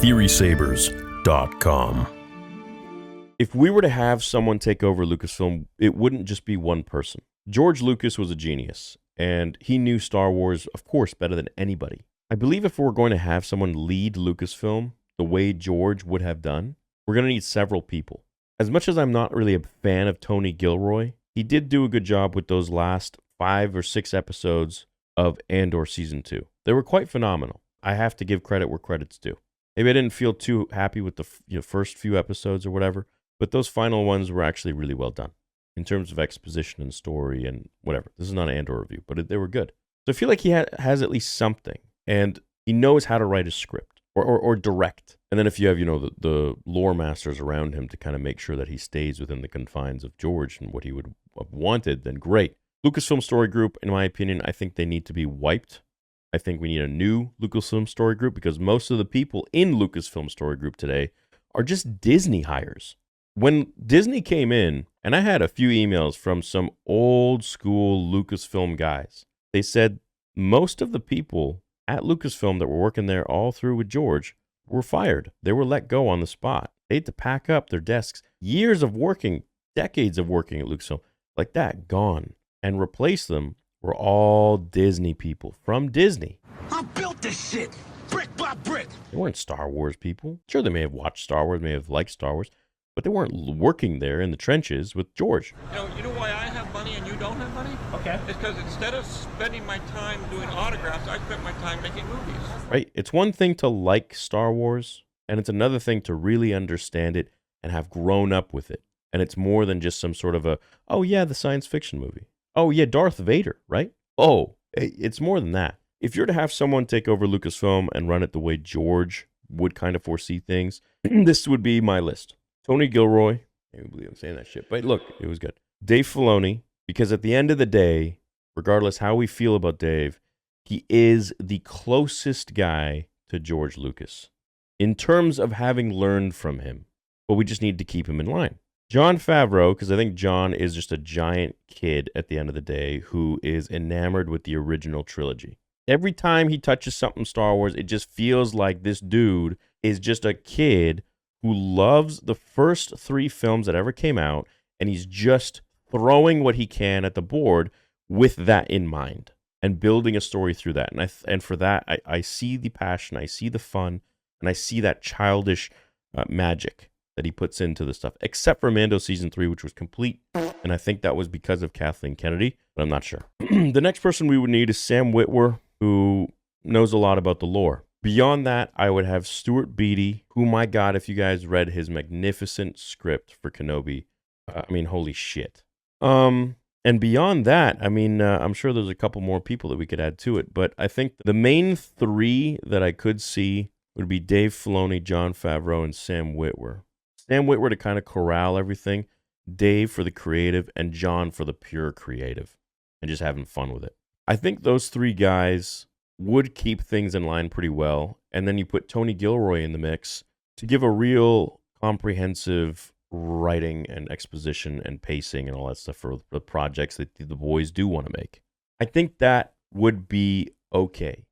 TheorySabers.com. If we were to have someone take over Lucasfilm, it wouldn't just be one person. George Lucas was a genius, and he knew Star Wars, of course, better than anybody. I believe if we're going to have someone lead Lucasfilm the way George would have done, we're going to need several people. As much as I'm not really a fan of Tony Gilroy, he did do a good job with those last 5 or 6 episodes of Andor Season 2. They were quite phenomenal. I have to give credit where credit's due. Maybe I didn't feel too happy with the first few episodes or whatever, but those final ones were actually really well done in terms of exposition and story and whatever. This is not an Andor review, but they were good. So I feel like he has at least something, and he knows how to write a script or direct. And then if you have, the lore masters around him to kind of make sure that he stays within the confines of George and what he would have wanted, then great. Lucasfilm Story Group, in my opinion, I think they need to be wiped. I think we need a new Lucasfilm Story Group because most of the people in Lucasfilm Story Group today are just Disney hires. When Disney came in, and I had a few emails from some old school Lucasfilm guys, they said most of the people at Lucasfilm that were working there all through with George were fired. They were let go on the spot. They had to pack up their desks. Years of working, decades of working at Lucasfilm, like that, gone. And replace them were all Disney people from Disney. I built this shit, brick by brick. They weren't Star Wars people. Sure, they may have watched Star Wars, may have liked Star Wars, but they weren't working there in the trenches with George. You know why I have money and you don't have money? Okay. It's because instead of spending my time doing autographs, I spent my time making movies. Right? It's one thing to like Star Wars, and it's another thing to really understand it and have grown up with it. And it's more than just some sort of the science fiction movie. Oh, yeah, Darth Vader, right? Oh, it's more than that. If you're to have someone take over Lucasfilm and run it the way George would kind of foresee things, this would be my list. Tony Gilroy, I can't believe I'm saying that shit, but look, it was good. Dave Filoni, because at the end of the day, regardless how we feel about Dave, he is the closest guy to George Lucas in terms of having learned from him, but we just need to keep him in line. Jon Favreau, because I think Jon is just a giant kid at the end of the day who is enamored with the original trilogy. Every time he touches something Star Wars, it just feels like this dude is just a kid who loves the first 3 films that ever came out, and he's just throwing what he can at the board with that in mind and building a story through that. And for that, I see the passion, I see the fun, and I see that childish magic that he puts into the stuff, except for Mando Season 3, which was complete, and I think that was because of Kathleen Kennedy, but I'm not sure. The next person we would need is Sam Witwer, who knows a lot about the lore. Beyond that, I would have Stuart Beattie, who, my God, if you guys read his magnificent script for Kenobi, holy shit. And beyond that, I'm sure there's a couple more people that we could add to it, but I think the main 3 that I could see would be Dave Filoni, Jon Favreau, and Sam Witwer. Sam Witwer to kind of corral everything, Dave for the creative, and Jon for the pure creative, and just having fun with it. I think those 3 guys would keep things in line pretty well. And then you put Tony Gilroy in the mix to give a real comprehensive writing and exposition and pacing and all that stuff for the projects that the boys do want to make. I think that would be okay.